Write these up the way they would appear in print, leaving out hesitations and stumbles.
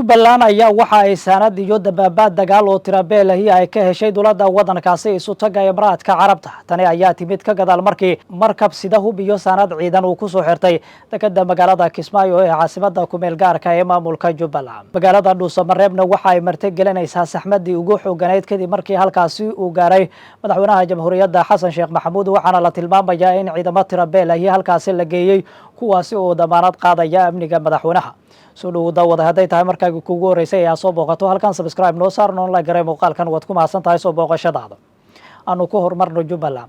Jubbaland ayaa waxa ay sanad iyo dababaad dagaal oo tirabeelahi ay ka heshay dowladda waddankaasi isu taga Imaaraadka Carabta. Tani ayaa timid ka gadaal markii markab sida hub iyo sanad ciidan uu ku soo xirtay dekedda magaalada Kismaayo ee caasimadda ku meel gaarka ee maamulka Jubbaland. Magaalada Dhuusamareebna waxa ay martigelinaysaa saxmadii ugu xooganeyd kadib markii halkaasi uu gaaray madaxweynaha jamhuuriyadda Xasan Sheekh Maxamuud, waxaana la tilmaamayaa in ciidamo tirabeelahi halkaasi la geeyay kuwaasi oo damaanad qaadaya amniga madaxweynaha. soo dhawaada wada haday tahay markaaga kuugu horeysay ayaa soo booqato halkan subscribe noo saar noon la garay muuqaalkan waad ku mahadsan tahay soo booqashadaada. aanu ku horumarno Jubbaland.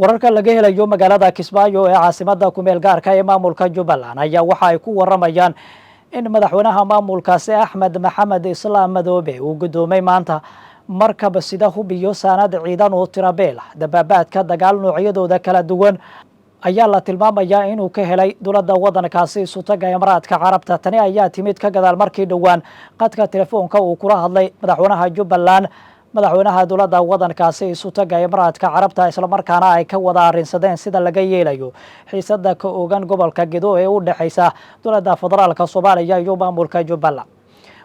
wararka laga helayo magaalada Kismaayo ee caasimadda ku meel gaarka ee maamulka Jubbaland ayaa waxa ay ku waramayaan in madaxweynaha maamulkaasi Axmed Maxamed Islaam Madoobe uu gudoomay maanta markab sida hub iyo sanad ciidan oo tirabeel dababaadka dagaal noocyadooda kala duwan ayaa la tilmaamayaa inuu ka helay dowladda waddankaasi isu taga Imaaraadka Carabta. Tani ayaa timid ka gadaal markii dhowaan qadka telefoonka uu kula hadlay madaxweynaha Jubbaland madaxweynaha dowladda waddankaasi isu taga Imaaraadka Carabta, isla markaana ay ka wada arrinsadeen sida laga yeelayo xiisadda ka oogan gobolka Gedo ee u dhaxaysa dowladda federaalka Soomaaliya iyo maamulka Jubbaland.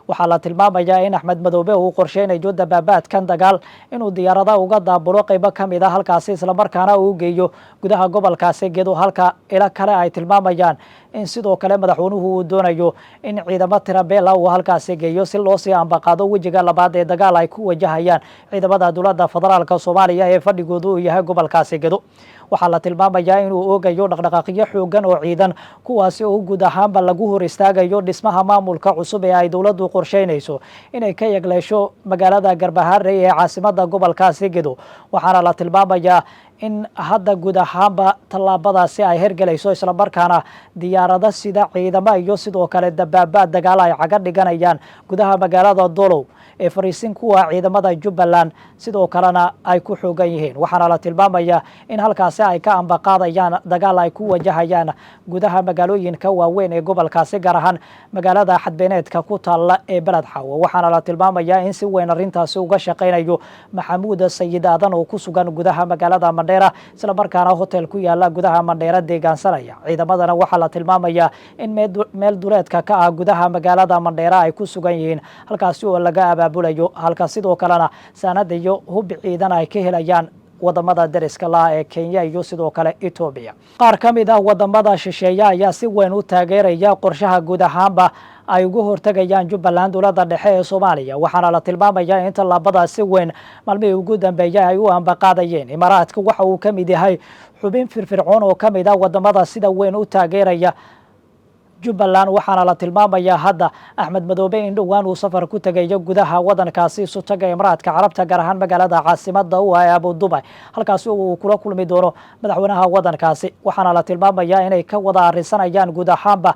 waxaa la tilmaamayaa in Axmed Madoobe uu qorsheynayo dababaadkan dagaal inuu diyaarada uga daabulo qaybo ka mid ah halkaasi, isla markaana uu geeyo gudaha gobolkaasi Gedo, halka ila kale ay tilmaamayaan in sidoo kale madaxweynuhu uu doonayo in ciidamo tirabeel uu halkaasi geeyo si loo sii ambaqaado wejiga labaad ee dagaal ay ku wajahayaan ciidamada dowladda federaalka Soomaaliya ee fadhigoodu uu yahay gobolkaasi Gedo. waxaa la tilmaamayaa inuu oogayo dhaqdhaqaaqyo xoogan oo ciidan kuwaasi oo guud ahaanba lagu hor istaagayo dhismaha maamulka cusub ee ay dowladdu qorsheynayso inay ka yagleesho magaalada Garbaharey ee caasimadda gobolkaasi Gedo. waxaana la tilmaamayaa in hadda guud ahaanba tallaabadaasi ay hergelayso, isla markaana diyaarada sida ciidamo iyo sidoo kale dababaad dagaal ay caga dhiganayaan gudaha magaalada Dolow ee fariisin kuwa ciidamada Jubbaland sidoo kalena ay ku xoogan yihiin. waxaana la tilmaamayaa in halkaasi ay ka ambaqaadayaan dagaal ay ku wajahayaan gudaha magaalooyinka waaweyn ee gobolkaasi, gaar ahaan magaalada xadbeeneedka ku taalla ee Beled Xawo. waxaana la tilmaamayaa in si weyn arrintaasi uga shaqeynayo Maxamuud Sayid Aadan oo ku sugan gudaha magaalada Mandheera, isla markaana hotel ku yaala gudaha Mandheera deegaansanaya. ciidamadana waxaa la tilmaamayaa in meel duleedka ka ah gudaha magaalada Mandheera ay ku sugan yihiin, halkaasi oo laga abaabulayo, halka sidoo kalena sanad iyo hub ciidan ay ka helayaan wadamada dariska la ee Kenya iyo sidoo kale Ethiopia. qaar ka mid ah wadamada shisheeye ayaa si weyn u taageeraya qorshaha guud ahaanba ay ugu hortagayaan Jubbaland dowladda dhexe ee Soomaaliya. waxaana la tilmaamayaa in tallaabadaas si weyn maalmihii ugu dambeeyay ay u ambaqaadayeen. Imaaraadka waxa uu ka mid yahay xubin firfircoon oo ka mid ah wadamada sida weyn u taageeraya Jubbaland. waxaana la tilmaamayaa hadda Axmed Madoobe in dhowaan uu safar ku tagayo gudaha waddankaasi isu taga Imaaraadka Carabta, gaar ahaan magaalada caasimadda u ah Abu Dhabi, halkaasi oo uu kula kulmi doono madaxweynaha waddankaasi. waxaana la tilmaamayaa inay ka wada arrinsanayaan guud ahaanba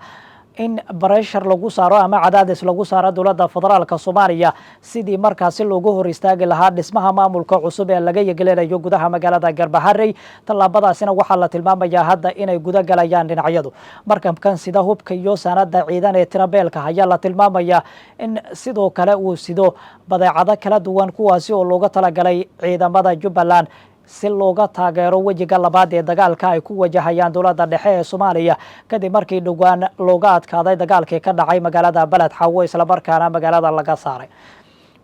in bareshar lagu saaro ama cadaadis lagu saaro dowladda federaalka Soomaaliya sidii markaasi loogu hor istaagi lahaa dhismaha maamulka cusub ee laga yagleelayo gudaha magaalada Garbaharey. tallaabadaasina waxaa la tilmaamayaa hadda inay guda galayaan dhinacyadu. markabkan sida hubka iyo sanada ciidan ee tirabeelka ayaa la tilmaamayaa in sidoo kale uu sido badeecado kala duwan kuwaasi oo looga talagalay ciidamada Jubbaland si looga taageero wejiga labaad ee dagaalka ay ku wajahayaan dowladda dhexe ee Soomaaliya kadib markii dhowaan looga adkaaday dagaalkii ka dhacay magaalada Beled Xawo, isla markaana magaalada laga saaray.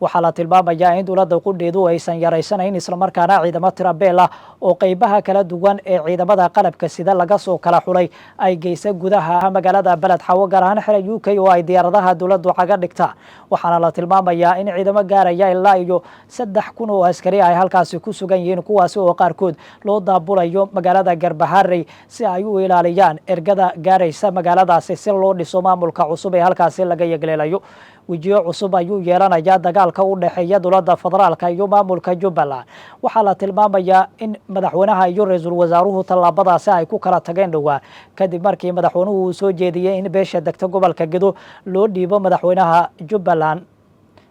waxaa la tilmaamayaa in dowladda qudheedu aysan yaraysanayn, isla markaana ciidamo tirabeel ah oo qaybaha kala duwan ee ciidamada qalabka sida laga soo kala xulay ay geysa gudaha magaalada Beled Xawo, gaar ahaan xero UK oo ay diyaaradaha dowladdu caga dhigtaan. waxaana la tilmaamayaa in ciidamo gaaraya ilaa iyo 3,000 oo askari ay halkaasi ku sugan yihiin, kuwaasi oo qaarkood loo daabulayo magaalada Garbaharey si ay u ilaaliyaan ergada gaaraysa magaaladaasi si loo dhiso maamulka cusub ee halkaasi laga yagleelayo. wejiyo cusub ayuu yeelanayaa dagaalka u dhaxeeya dowladda federaalka iyo maamulka Jubbaland. waxaa la tilmaamayaa in madaxweynaha iyo ra'iisul wasaaruhu tallaabadaasi ay ku kala tageen dhowaan kadib markii madaxweynuhu uu soo jeediyay in beesha degta gobolka Gedo loo dhiibo madaxweynaha Jubbaland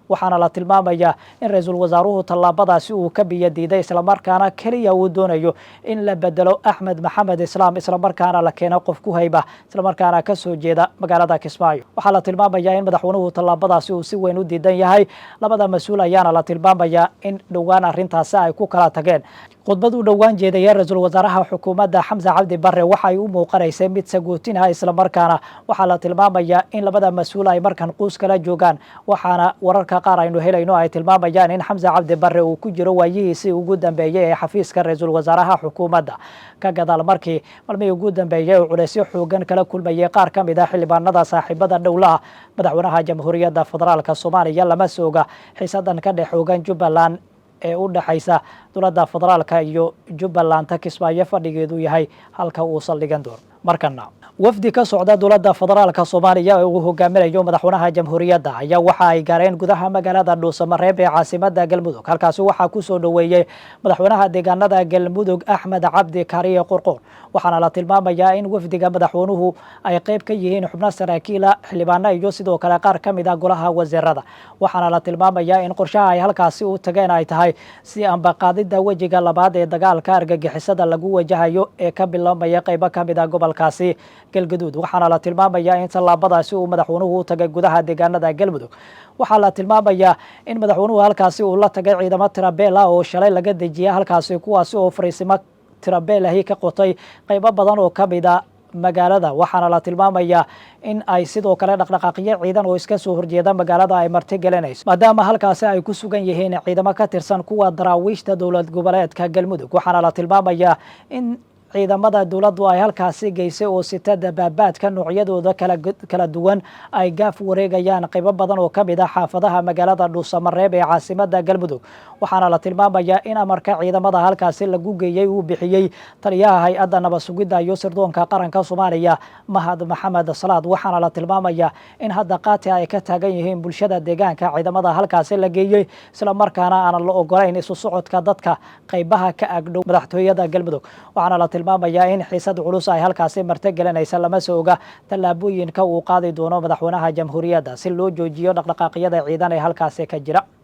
waxaana la tilmaamayaa in ra-iisul wasaaruhu tallaabadaasi uu ka biyo diiday islamarkaana keliya uu doonayo in la bedelo Axmed Maxamed Islaam islamarkaana la keeno qof ku hayba islamarkaana ka soo jeeda magaalada Kismaayo. waxaa la tilmaamayaa in madaxweynuhu tallaabadaasi uu si weyn u diidan yahay. labada mas-uul ayaana la tilmaamayaa in dhowaan arrintaasi ay ku kala tageen. khudbad uu dhowaan jeedaya ra-iisul wasaaraha xukuumadda Xamse Cabdi Barre waxa ay u muuqanaysay mid sagootin ah islamarkaana waxaa la tilmaamayaa in labada mas-uul ay markan quus kala joogaan. waxaana wararka qaar aynu helayno ay tilmaamayaan in Xamse Cabdi Barre uu ku jiro waayihiisii ugu dambeeyay ee xafiiska ra-iisul wasaaraha xukuumadda ka gadaal markii maalmihii ugu dambeeyay uu culeysyo xoogan kala kulmayay qaar ka mid ah xildhibaanada saaxiibada dhowlaha madaxweynaha jamhuuriyadda federaalka Soomaaliya. lama sooga xiisadan ka dhex xoogan Jubbaland ee u dhaxaysa dowladda federaalka iyo Jubbaland Kismaayo fadhigeedu yahay halka uu saldhigan doono. markana wafdi ka socda dowladda federaalka Soomaaliya oo uu hogaaminayo madaxweynaha jamhuuriyadda ayaa waxa ay gaareen gudaha magaalada Dhuusamareeb ee caasimadda Galmudug. halkaasi waxaa ku soo dhaweeyay madaxweynaha deegaanada Galmudug Axmed Cabdi Kaariye Qorqor. waxaana la tilmaamayaa in wafdiga madaxweynuhu ay qayb ka yihiin xubno saraakiil xildhibaano iyo sidoo kale qaar ka mid ah golaha wasiirada. waxaana la tilmaamayaa in qorshaha ay halkaasi u tageen ay tahay si ambaqaadida wejiga labaad ee dagaalka argagixisada lagu wajahayo ee ka bilaabmaya qaybo ka mid ah gobolkaasi Galgaduud. waxaana la tilmaamayaa in tallaabadaasi uu madaxweynuhu u tagay gudaha deegaanada Galmudug. waxaa la tilmaamayaa in madaxweynuhu halkaasi uu la tagay ciidamo tirabeel ah oo shalay laga dejiyay halkaasi kuwaasi oo fariisimo tirabeel ahi ka qotay qaybo badan oo ka mid ah magaalada. waxaana la tilmaamayaa in ay sidoo kale dhaqdhaqaaqyo ciidan oo iska soo horjeeda magaalada ay martigelinayso maadaama halkaasi ay ku sugan yihiin ciidamo ka tirsan kuwa daraawiishta dowlad goboleedka Galmudug. waxaana la tilmaamayaa in ciidamada dowladdu ay halkaasi geysay oo sita dabaabaadka noocyadooda kala duwan ay gaaf wareegayaan qaybo badan oo ka mid ah xaafadaha magaalada Dhuusamareeb ee caasimadda Galmudug. waxaana la tilmaamayaa in amarka ciidamada halkaasi lagu geeyay uu bixiyay taliyaha hay-adda nabad sugidda iyo sirdoonka qaranka Soomaaliya Mahad Maxamed Salaad. waxaana la tilmaamayaa in hadda qaati ay ka taagan yihiin bulshada deegaanka ciidamada halkaasi la geeyay islamarkaana aan la ogolayn isu socodka dadka qaybaha ka agdhow madaxtooyada Galmudug. waxaana la tilmaamayaa in xiisad culus ay halkaasi martigelinaysa. lama sooga tallaabooyinka uu qaadi doono madaxweynaha jamhuuriyadda si loo joojiyo dhaqdhaqaaqyada ciidan ee halkaasi ka jira.